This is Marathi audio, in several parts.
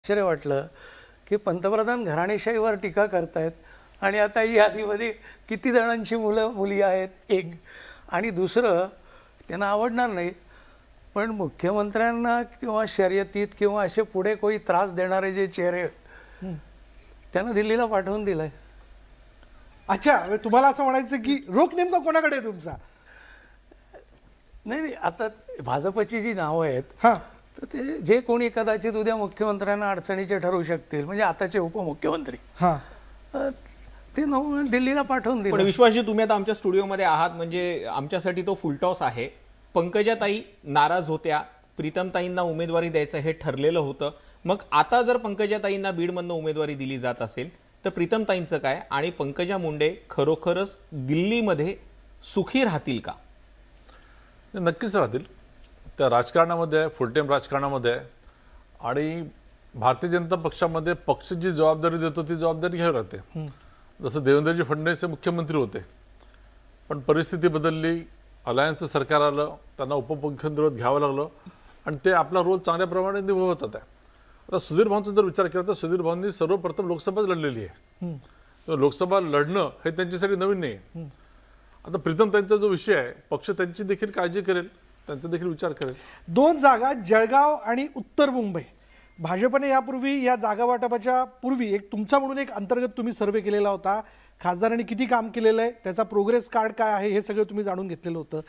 आश्चर्य वाटलं की पंतप्रधान घराणेशाहीवर टीका करतायत आणि आता ही यादीमध्ये किती जणांची मुली आहेत एक, आणि दुसरं त्यांना आवडणार नाही पण मुख्यमंत्र्यांना किंवा शर्यतीत किंवा असे पुढे कोणी त्रास देणारे जे चेहरे त्यांना दिल्लीला पाठवून दिलंय. अच्छा, तुम्हाला असं म्हणायचं की रोख नेमका कोणाकडे आहे तुमचा? नाही, आता भाजपची जी नावं आहेत हां, तर ते जे कोणी कदाचित उद्या मुख्यमंत्र्यांना अडचणीचे ठरवू शकतील, म्हणजे आताचे उपमुख्यमंत्री, हां, ते दिल्लीला पाठवून दिलं. पण विश्वासजी, तुम्ही आता आमच्या स्टुडिओमध्ये आहात म्हणजे आमच्यासाठी तो फुलटॉस आहे. पंकजाताई नाराज होत्या, प्रीतमताईंना उमेदवारी द्यायचं हे ठरलेलं होतं. मग आता जर पंकजाताईंना बीडमधनं उमेदवारी दिली जात असेल तर प्रीतमताईंचं काय, आणि पंकजा मुंडे खरोखरच दिल्लीमध्ये सुखी राहतील का? नक्कीच राहतील. त्या राजकारणामध्ये फुल टाईम राजकारणामध्ये आणि भारतीय जनता पक्षामध्ये पक्ष जी जबाबदारी देतो ती जबाबदारी घ्यावी लागते. जसं देवेंद्रजी फडणवीस हे मुख्यमंत्री होते पण परिस्थिती बदलली, अलायन्सचं सरकार आलं, त्यांना उपमुख्यमंत्रीपद घ्यावं लागलं आणि ते आपला रोल चांगल्या प्रमाणे निभवतात आहे. आता सुधीर भाऊंचा जर विचार केला तर सुधीर भाऊंनी सर्वप्रथम लोकसभाच लढलेली आहे. लोकसभा लढणं हे त्यांच्यासाठी नवीन नाही आहे. आता प्रीतमताईंचा जो विषय आहे, पक्ष त्यांची देखील काळजी करेल, त्यांचा देखील विचार करेल. 2 जागा जळगाव आणि उत्तर मुंबई. भाजपने यापूर्वी या जागा वाटपाच्या पूर्वी एक तुमचा म्हणून एक अंतर्गत तुम्ही सर्वे केलेला होता. खासदारांनी किती काम केलेलं आहे, त्याचा प्रोग्रेस कार्ड काय आहे हे सगळं तुम्ही जाणून घेतलेलं होतं.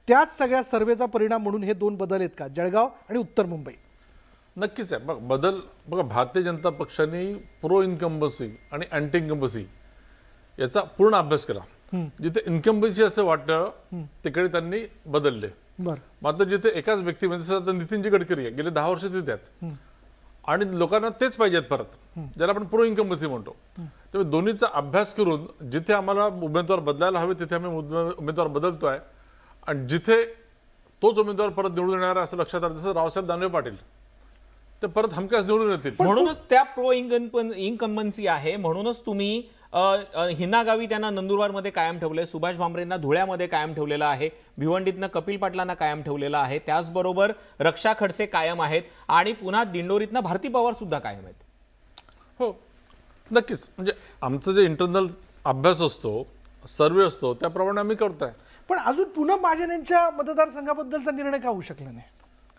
त्याच सगळ्या सर्वेचा परिणाम म्हणून हे 2 बदल आहेत का, जळगाव आणि उत्तर मुंबई? नक्कीच आहे. बदल बघा, भारतीय जनता पक्षाने प्रो इन्कम्बन्सी आणि अँटी इन्कम्बन्सी याचा पूर्ण अभ्यास केला. जिथे इन्कम्बन्सी असं वाटतं तिकडे त्यांनी बदलले. मात्र जिथे एकाच व्यक्ती म्हणजे आता नितीनजी गडकरी आहे, गेले 10 वर्ष तिथे आहेत आणि लोकांना तेच पाहिजेत परत, ज्याला आपण प्रो इन्कम्बन्सी म्हणतो. त्यामुळे दोन्हीचा अभ्यास करून जिथे आम्हाला उमेदवार बदलायला हवे तिथे आम्ही उमेदवार बदलतोय आणि जिथे तोच उमेदवार परत निवडून येणार असं लक्षात आलं, जसं रावसाहेब दानवे पाटील ते परत हमखास निवडून येतील. म्हणूनच त्या प्रो इन्कम्बन्सी आहे, म्हणूनच तुम्ही हिना गावी त्यांना नंदुरबारमध्ये कायम ठेवले, सुभाष भामरेंना धुळ्यामध्ये कायम ठेवलेलं आहे, भिवंडीतनं कपिल पाटलांना कायम ठेवलेलं आहे, त्याचबरोबर रक्षा खडसे कायम आहेत आणि पुन्हा दिंडोरीतनं भारती पवार सुद्धा कायम आहेत. हो, नक्कीच. म्हणजे आमचं जे इंटरनल अभ्यास असतो, सर्वे असतो, त्याप्रमाणे आम्ही करतोय. पण अजून पूनम महाजन यांच्या मतदारसंघाबद्दलचा निर्णय का होऊ शकला नाही?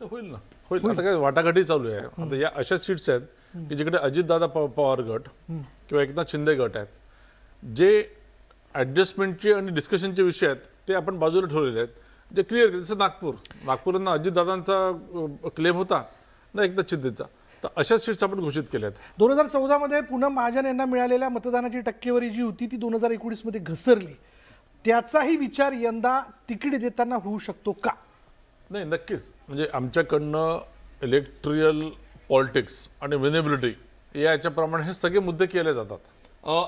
होईल ना, होईल. आता काय वाटाघाटी चालू आहे. आता या अशा सीट्स आहेत की जिकडे अजितदादा पवार गट किंवा एकनाथ शिंदे गट आहेत, जे ॲडजस्टमेंटचे आणि डिस्कशनचे विषय आहेत ते आपण बाजूला ठेवलेले आहेत, जे क्लिअर. जसं नागपूरना अजितदादांचा क्लेम होता ना एकनाथ शिंदेचा, तर अशा सीट्स आपण घोषित केल्या आहेत. 2014 मध्ये पूनम महाजन यांना मिळालेल्या मतदानाची टक्केवारी जी होती ती 2019 मध्ये घसरली. त्याचाही विचार यंदा तिकीट देताना होऊ शकतो का? नाही, नक्कीच. म्हणजे आमच्याकडनं इलेक्ट्रियल पॉलिटिक्स आणि विनेबिलिटी याच्याप्रमाणे हे सगळे मुद्दे केले जातात.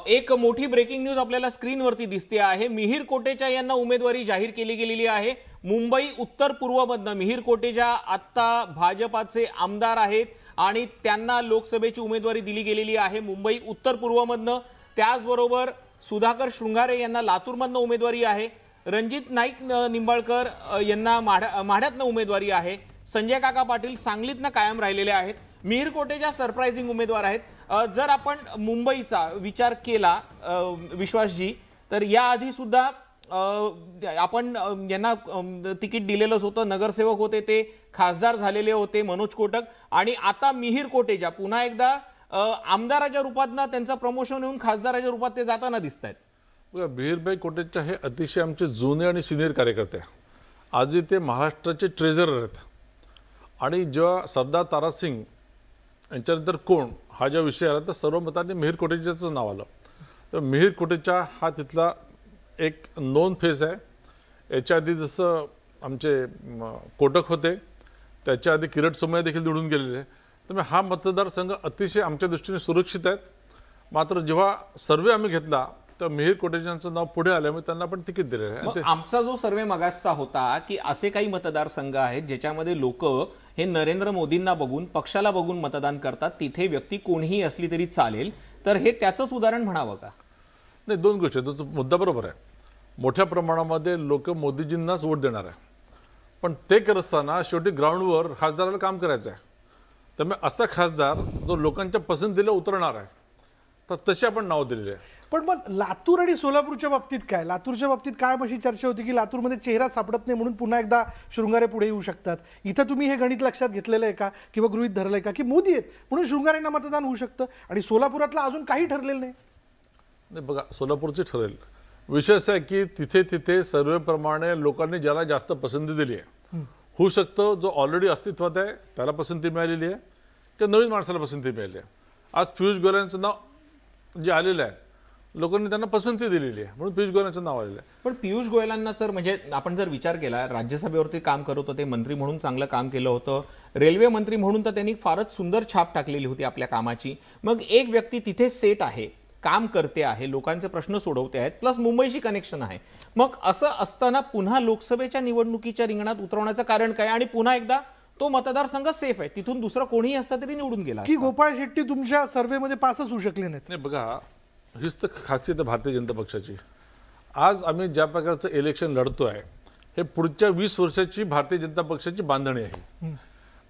एक मोठी ब्रेकिंग न्यूज आपल्याला स्क्रीनवरती दिसते आहे. मिहिर कोटेचा यांना उमेदवारी जाहीर केली गेलेली आहे. मुंबई उत्तर पूर्वमधनं मिहिर कोटेचा आत्ता भाजपाचे आमदार आहेत आणि त्यांना लोकसभेची उमेदवारी दिली गेलेली आहे मुंबई उत्तर पूर्वमधनं. त्याचबरोबर सुधाकर शृंगारे यांना लातूरमधनं उमेदवारी आहे. रणजित नाईक निंबाळकर यांना माढ्यातनं उमेदवारी आहे. संजय काका पाटील सांगलीतनं कायम राहिलेले आहेत. मिहिर कोटेचा सरप्राइझिंग उमेदवार आहेत. जर आपण मुंबईचा विचार केला विश्वासजी, तर याआधी सुद्धा आपण यांना तिकीट दिलेलंच होतं. नगरसेवक होते, ते खासदार झालेले होते मनोज कोटक, आणि आता मिहिर कोटेचा पुन्हा एकदा आमदाराच्या रूपातनं त्यांचं प्रमोशन होऊन खासदाराच्या रूपात ते जाताना दिसत आहेत. मिहिरभाई कोटेचा हे अतिशय आमचे जुने आणि सिनियर कार्यकर्ते, आजही ते महाराष्ट्राचे ट्रेझरर आहेत. आणि जेव्हा सरदार तारासिंग यांच्यानंतर कोण हा ज्या विषय आला तर सर्व मतांनी मिहिर कोटेचाचं नाव आलं. तर मिहिर कोटेचा हा तिथला एक नोन फेस आहे. याच्या आधी जसं आमचे कोटक होते, त्याच्या आधी किरट सोमय्या देखील निवडून गेलेले आहे. त्यामुळे हा मतदारसंघ अतिशय आमच्या दृष्टीने सुरक्षित आहेत. मात्र जेव्हा सर्वे आम्ही घेतला तर मिहिर कोटेचांचं नाव पुढे आल्यामुळे त्यांना पण तिकीट दिलेलं आहे. आमचा जो सर्वे मगासचा होता की असे काही मतदारसंघ आहेत ज्याच्यामध्ये लोक हे नरेंद्र मोदींना बघून, पक्षाला बघून मतदान करतात, तिथे व्यक्ती कोणीही असली तरी चालेल, तर हे त्याचंच उदाहरण म्हणावं का? नाही, 2 गोष्टी. तो मुद्दा बरोबर आहे. मोठ्या प्रमाणामध्ये लोक मोदीजींनाच वोट देणार आहे, पण ते करत असताना शेवटी ग्राउंडवर खासदाराला काम करायचं आहे. त्यामुळे असा खासदार जो लोकांच्या पसंतीला उतरणार आहे, तर तशी आपण नाव दिलेली आहे. पण मग लातूर आणि सोलापूरच्या बाबतीत काय? लातूरच्या बाबतीत काय अशी चर्चा होती की लातूरमध्ये चेहरा सापडत नाही म्हणून पुन्हा एकदा शृंगारे पुढे येऊ शकतात. इथं तुम्ही हे गणित लक्षात घेतलेलं आहे का किंवा गृहीत धरलं आहे का की मोदी आहेत म्हणून शृंगारेंना मतदान होऊ शकतं आणि सोलापुरातलं अजून काही ठरलेलं नाही? नाही बघा, सोलापूरची ठरेल. विषय असा आहे की तिथे सर्वेप्रमाणे लोकांनी ज्याला जास्त पसंती दिली आहे, होऊ शकतं जो ऑलरेडी अस्तित्वात आहे त्याला पसंती मिळालेली आहे किंवा नवीन माणसाला पसंती मिळाली आहे. आज पियुष गोयलांचं नाव जे आलेलं आहे, लोकांनी त्यांना पसंती दिलेली आहे म्हणून पियुष गोयलांचं नाव आलेलं आहे. पण पियुष गोयलांना जर म्हणजे आपण जर विचार केला, राज्यसभेवरती काम करत होते, मंत्री म्हणून चांगलं काम केलं होतं, रेल्वे मंत्री म्हणून तर त्यांनी फारच सुंदर छाप टाकलेली होती आपल्या कामाची. मग एक व्यक्ती तिथे सेट आहे, काम करते आहे, लोकांचे प्रश्न सोडवते आहेत, प्लस मुंबईशी कनेक्शन आहे. मग असं असताना पुन्हा लोकसभेच्या निवडणुकीच्या रिंगणात उतरवण्याचं कारण काय? आणि पुन्हा एकदा तो मतदारसंघ सेफ आहे, तिथून दुसरा कोणीही असता तरी निवडून गेला की गोपाळ शेट्टी तुमच्या सर्व्हेमध्ये पासच होऊ शकले नाहीत? नाही बघा, हीच तर खासियत आहे भारतीय जनता पक्षाची. आज आम्ही ज्या प्रकारचं इलेक्शन लढतोय, हे पुढच्या 20 वर्षाची भारतीय जनता पक्षाची बांधणी आहे.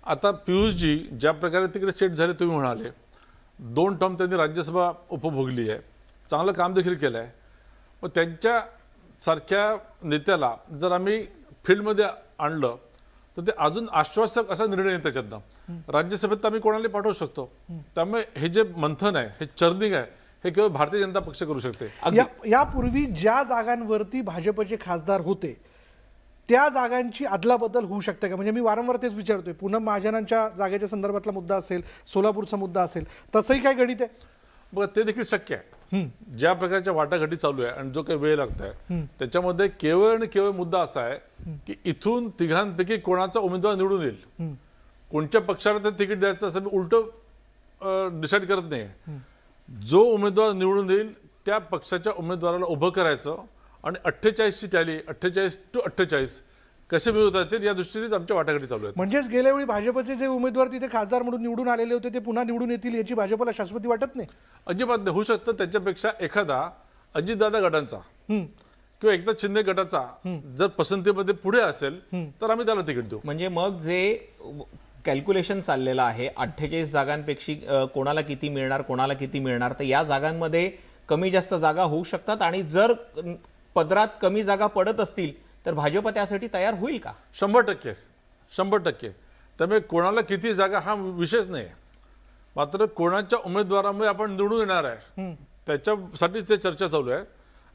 आता पियुषजी ज्या प्रकारे तिकडे सेट झाले, तुम्ही म्हणाले 2 टर्म त्यांनी राज्यसभा उपभोगली आहे, चांगलं काम देखील केलं आहे. मग त्यांच्यासारख्या नेत्याला जर आम्ही फील्डमध्ये आणलं तर ते अजून आश्वासक असा निर्णय आहे त्याच्यातनं. राज्यसभेत तर आम्ही कोणाला पाठवू शकतो. त्यामुळे हे जे मंथन आहे, हे चर्निंग आहे, हे केवळ भारतीय जनता पक्ष करू शकते. यापूर्वी ज्या जागांवरती भाजपचे खासदार होते त्या जागांची अदलाबदल होऊ शकते का? म्हणजे मी वारंवार तेच विचारतोय. पूनम महाजनांच्या जागेच्या संदर्भातला मुद्दा असेल, सोलापूरचा मुद्दा असेल, तसंही काय गणित आहे? बघा, ते देखील शक्य आहे. ज्या प्रकारच्या वाटाघाटी चालू आहे आणि जो काही वेळ लागतोय, त्याच्यामध्ये केवळ आणि केवळ मुद्दा असा आहे की इथून तिघांपैकी कोणाचा उमेदवार निवडून येईल, कोणत्या पक्षाला ते तिकीट द्यायचं असं मी उलटं डिसाईड करत नाही. जो उमेदवार निवडून येईल त्या पक्षाच्या उमेदवाराला उभं करायचं आणि 48ची टॅली 48-48 कसे मिळवता येतील या दृष्टीनेच आमच्या वाटाघाटी चालू आहेत. म्हणजेच गेल्या वेळी भाजपचे जे उमेदवार तिथे खासदार म्हणून निवडून आलेले होते ते पुन्हा निवडून येतील याची भाजपला शाश्वती वाटत नाही? अजिबात नाही. होऊ शकतं त्याच्यापेक्षा एखादा अजितदादा गटांचा किंवा एकनाथ शिंदे गटाचा जर पसंतीमध्ये पुढे असेल तर आम्ही त्याला तिकीट देऊ. म्हणजे मग जे कॅल्क्युलेशन चाललेलं आहे 48 जागांपेक्षी कोणाला किती मिळणार, कोणाला किती मिळणार, तर या जागांमध्ये कमी जास्त जागा होऊ शकतात आणि जर पदरात कमी जागा पडत असतील तर भाजप त्यासाठी तयार होईल का? 100%. त्यामुळे कोणाला किती जागा हा विषयच नाही. मात्र कोणाच्या उमेदवारामुळे आपण निवडून येणार आहे त्याच्यासाठीच ते चर्चा चालू आहे.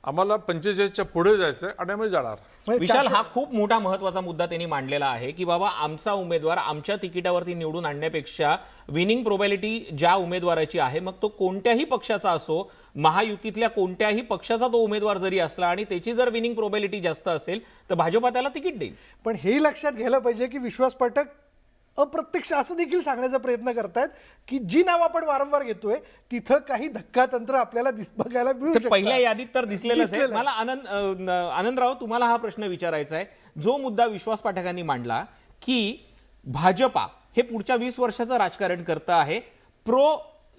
आम्हाला 45च्या पुढे जायचंय आणि आम्ही जाणार. विशाल, हा खूप मोठा महत्वाचा मुद्दा त्यांनी मांडलेला आहे की बाबा आमचा उमेदवार आमच्या तिकिटावरती निवडून आणण्यापेक्षा विनिंग प्रोबॅबिलिटी ज्या उमेदवाराची आहे, मग तो कोणत्याही पक्षाचा असो, महायुतीतल्या कोणत्याही पक्षाचा तो उमेदवार जरी असला आणि त्याची जर विनिंग प्रोबॅबिलिटी जास्त असेल तर भाजपा त्याला तिकीट देईल. पण हे लक्षात घ्यायला पाहिजे की विश्वास पाठक अप्रत्यक्ष असं देखील सांगण्याचा प्रयत्न करतायत की जी नाव आपण वारंवार घेतोय तिथं काही धक्कातंत्र आपल्याला बघायला मिळू शकतं. पहिल्या यादीत तर दिसलेलंच आहे. मला आनंदराव, तुम्हाला हा प्रश्न विचारायचा आहे. जो मुद्दा विश्वास पाठकांनी मांडला की भाजपा हे पुढच्या 20 वर्षाचं राजकारण करतं आहे, प्रो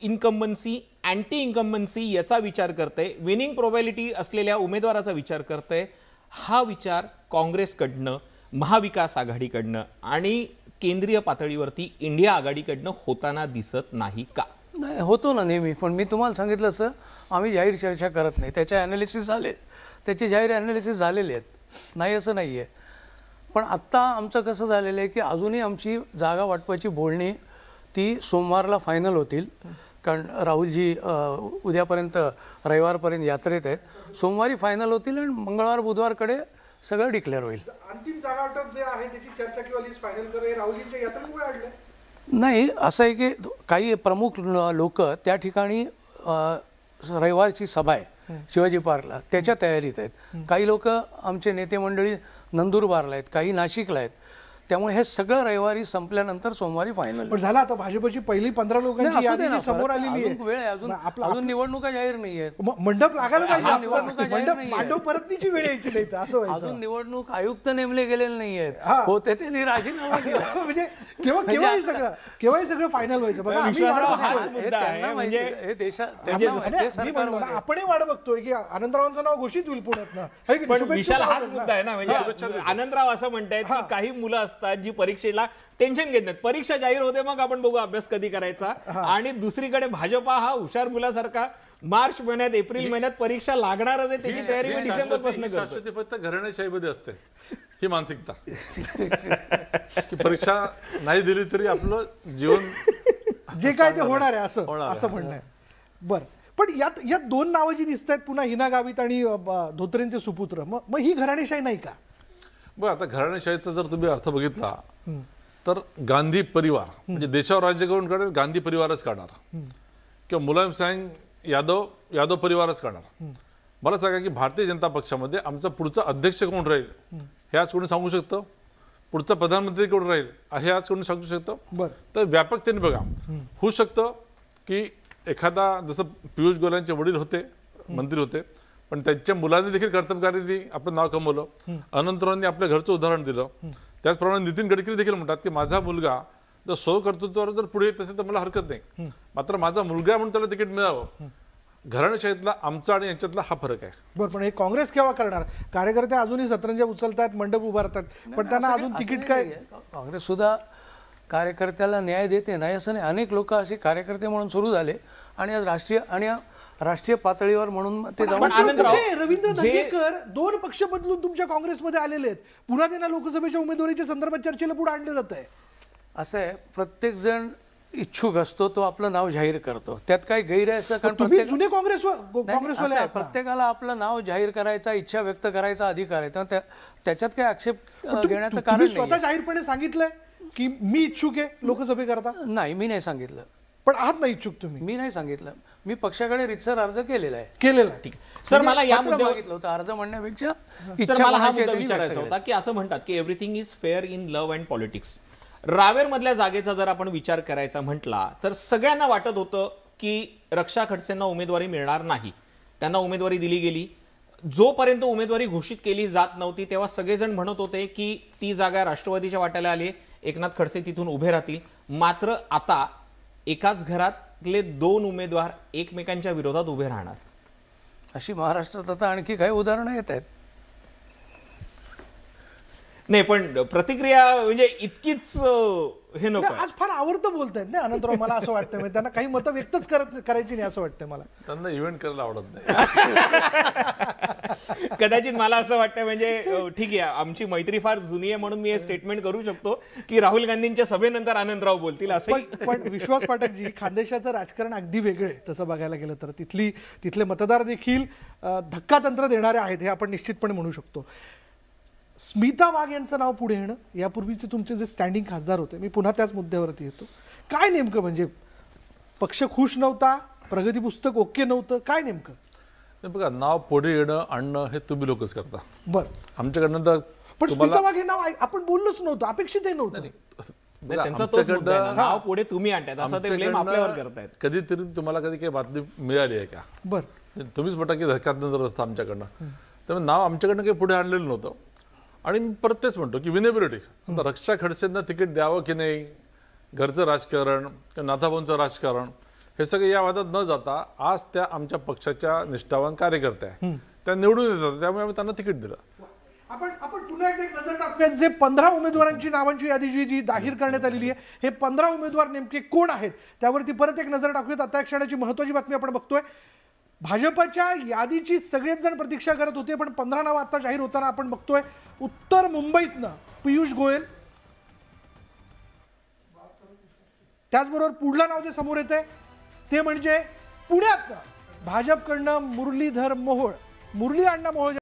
इन्कम्बन्सी, अँटी इन्कम्बन्सी याचा विचार करतंय, विनिंग प्रोबॅबिलिटी असलेल्या उमेदवाराचा विचार करतंय, हा विचार काँग्रेसकडनं, महाविकास आघाडीकडनं आणि केंद्रीय पातळीवरती इंडिया आघाडीकडनं होताना दिसत नाही का? नाही, होतो ना नेहमी. पण मी तुम्हाला सांगितलं असं, आम्ही जाहीर चर्चा करत नाही. त्याचे ॲनालिसिस झाले, त्याचे जाहीर ॲनालिसिस झालेले आहेत, नाही असं नाही आहे. पण आत्ता आमचं कसं झालेलं आहे की अजूनही आमची जागा वाटपाची बोलणी ती सोमवारला फायनल होतील. कारण राहुलजी उद्यापर्यंत रविवारपर्यंत यात्रेत आहेत. सोमवारी फायनल होतील आणि मंगळवार बुधवारकडे सगळं डिक्लेअर होईल. अंतिम जागा वाटप जे आहे त्याची चर्चा किंवा लिस्ट फायनल करे राहुलजींच्या यात्रेमुळे आणलं नाही. असं आहे की काही प्रमुख लोक त्या ठिकाणी रविवारची सभा आहे शिवाजी पार्कला, त्याच्या तयारीत आहेत. काही लोक आमचे नेते मंडळी नंदुरबारला आहेत, काही नाशिकला आहेत. त्यामुळे हे सगळं रविवारी संपल्यानंतर सोमवारी फायनल. पण झालं आता भाजपची पहिली 15 लोकांची यादी जी समोर आलेली आहे. वेळ आहे, अजून निवडणुका जाहीर नाही आहेत. मंडप लागायला पाहिजे. निवडणुका जाहीर नाही, मांडव परतनीची वेळ यायची नाही असं व्हायचं. अजून निवडणूक आयुक्त नेमले गेलेले नाही आहेत. होते त्यांनी राजीनामा दिला. म्हणजे केव्हाही सगळं फायनल व्हायचं. बघा आपणही वाट बघतोय की आनंदरावांचं नाव घोषित होईल पुण्यात. विशाल, हाच मुद्दा आहे ना. म्हणजे आनंदराव असं म्हणतायत की काही मुलं असतात जी परीक्षेला टेन्शन घेत नाहीत. परीक्षा जाहीर होते मग आपण बघू अभ्यास कधी करायचा. आणि दुसरीकडे भाजपा हा हुशार मुलासारखा मार्च महिन्यात एप्रिल महिन्यात परीक्षा लागणारच आहे त्याची तयारी मी डिसेंबर पासून करतो. शाश्वती फक्त घराण्याशाहीमध्ये असते ही मानसिकता की परीक्षा नाही दिली तरी आपलं जीवन जे काय ते होणार आहे असं म्हणणं आहे. बरं, पण यात दोन नावं जी दिसत आहेत पुन्हा हिना गावित आणि धोत्रेंचे सुपुत्र, मग ही घराणेशाही नाही का? बरं, आता घराणेशाहीचा जर तुम्ही अर्थ बघितला तर गांधी परिवार म्हणजे देशावर राज्य करून काढेल गांधी परिवारच काढणार किंवा मुलायम सिंग यादव परिवारच काढणार. मला सांगा की भारतीय जनता पक्षामध्ये आमचा पुढचा अध्यक्ष कोण राहील हे आज कोणी सांगू शकतं? पुढचा प्रधानमंत्री कोण राहील हे आज कोणी सांगू शकतं? बरं, तर व्यापकतेने बघा, होऊ शकतं की एखादा जसं पियुष गोयलांचे वडील होते मंत्री होते पण त्यांच्या मुलांनी देखील कर्तबगारीने आपलं नाव कमवलं. अनंतरावांनी आपल्या घरचं उदाहरण दिलं. त्याचप्रमाणे नितीन गडकरी देखील म्हणतात की माझा मुलगा जर स्वकर्तृत्वावर जर पुढे येत असेल तर मला हरकत नाही, मात्र माझा मुलगा म्हणून त्याला तिकीट मिळावं. घराणेशाहीतला आमचा आणि यांच्यातला हा फरक आहे. बरं, पण हे काँग्रेस केव्हा करणार? कार्यकर्ते अजूनही सतरंज्या उचलतात, मंडप उभारतात, पण त्यांना अजून तिकीट काय? काँग्रेस सुद्धा कार्यकर्त्याला न्याय देते नाही असं नाही. अनेक लोक असे कार्यकर्ते म्हणून सुरू झाले आणि आज राष्ट्रीय पातळीवर म्हणून ते जाऊन रवींद्र धंगेकर 2 पक्ष बदलून तुमच्या काँग्रेसमध्ये आलेले आहेत, पुन्हा त्यांना लोकसभेच्या उमेदवारीच्या संदर्भात चर्चेला पुढे आणलं जात आहे. असं आहे, प्रत्येक जण इच्छुक असतो तो आपलं नाव जाहीर करतो, त्यात काही गैर आहे असं? कारण तुम्ही जुने काँग्रेसवाले आहात ना. प्रत्येकाला आपलं नाव जाहीर करायचा, इच्छा व्यक्त करायचा अधिकार आहे, तर त्याच्यात काही आक्षेप घेण्याचं कारण तुम्ही स्वतः जाहीरपणे सांगितलंय की मी इच्छुक आहे लोकसभेकरता? नाही, मी नाही सांगितलं. पण आहात ना इच्छुक तुम्ही? मी नाही सांगितलं. मी पक्षाकडे रितसर अर्ज केलेला आहे. ठीक आहे सर, मला या मुद्द्यावर मागितलं होतं अर्ज म्हणण्यापेक्षा सर मला हा मुद्दा विचारायचा होता की असं म्हणतात की everything is fair in love and politics. रावेरमधल्या जागेचा जर आपण विचार करायचा म्हटला तर सगळ्यांना वाटत होतं की रक्षा खडसेंना उमेदवारी मिळणार नाही. त्यांना उमेदवारी दिली गेली. जोपर्यंत उमेदवारी घोषित केली जात नव्हती तेव्हा सगळेजण म्हणत होते की ती जागा राष्ट्रवादीच्या वाट्याला आली, एकनाथ खडसे तिथून उभे राहतील. मात्र आता एकाच घरातले 2 उमेदवार एकमेकांच्या विरोधात उभे राहणार. अशी महाराष्ट्रात आता आणखी काही उदाहरणं येत आहेत. नाही, पण प्रतिक्रिया म्हणजे इतकीच हे नको. आज फार आवडतं बोलतायत ना अनंतराव, मला असं वाटतं. म्हणजे त्यांना काही मतं व्यक्तच करायची नाही असं वाटतं मला. त्यांना इव्हेंट करायला आवडत नाही. कदाचित मला असं वाटतं म्हणजे ठीक आहे, आमची मैत्री फार जुनी आहे म्हणून मी हे स्टेटमेंट करू शकतो की राहुल गांधींच्या सभेनंतर आनंदराव बोलतील असं. पण विश्वास पाठकजी, खानदेशाचं राजकारण अगदी वेगळे तसं बघायला गेलं तर तिथले मतदार देखील धक्कातंत्र देणारे आहेत हे आपण निश्चितपणे म्हणू शकतो. स्मिता वाघ यांचं नाव पुढे येणं, यापूर्वीचे तुमचे जे स्टँडिंग खासदार होते, मी पुन्हा त्याच मुद्द्यावरती येतो. काय नेमकं म्हणजे पक्ष खुश नव्हता, प्रगती पुस्तक ओके नव्हतं, काय नेमकं? बघा, नाव पुढे येणं आणणं हे तुम्ही लोकच करता. बरं, आमच्याकडनं तर पण स्मिता वाघ हे नाव आपण बोललोच नव्हतं, अपेक्षित नव्हतं. त्यांचा तोच मुद्दा आहे ना, नाव पुढे तुम्ही आणतायत असं ते ब्लेम आपल्यावर करतायत. कधीतरी तुम्हाला कधी काही बातमी मिळाली आहे का? बरं, तुम्हीच म्हणता की धक्कातंत्र असतं आमच्याकडनं, त्यामुळे नाव आमच्याकडनं काही पुढे आणलेलं नव्हतं. आणि मी परत तेच म्हणतो की विनेबिलिटी, आता रक्षा खडसेंना तिकीट द्यावं की नाही, घरचं राजकारण किंवा नाथाभाऊंचं राजकारण हे सगळे या वादात न जाता आज त्या आमच्या पक्षाच्या निष्ठावान कार्यकर्त्या आहे, त्या निवडून येतात, त्यामुळे आम्ही त्यांना तिकीट दिलं. आपण पुन्हा एकदा एक नजर टाकूया. जे 15 उमेदवारांची नावांची यादी जी जाहीर करण्यात आलेली आहे, हे 15 उमेदवार नेमके कोण आहेत त्यावरती परत एक नजर टाकूयात. आता एक क्षणाची महत्त्वाची बातमी आपण बघतोय. भाजपच्या यादीची सगळेच जण प्रतीक्षा करत होते, पण 15 नावं आता जाहीर होताना आपण बघतोय. उत्तर मुंबईतनं पियुष गोयल, त्याचबरोबर पुढलं नाव जे समोर येते ते म्हणजे पुण्यातनं भाजपकडनं मुरलीधर मोहोळ, मुरली अण्णा मोहोळ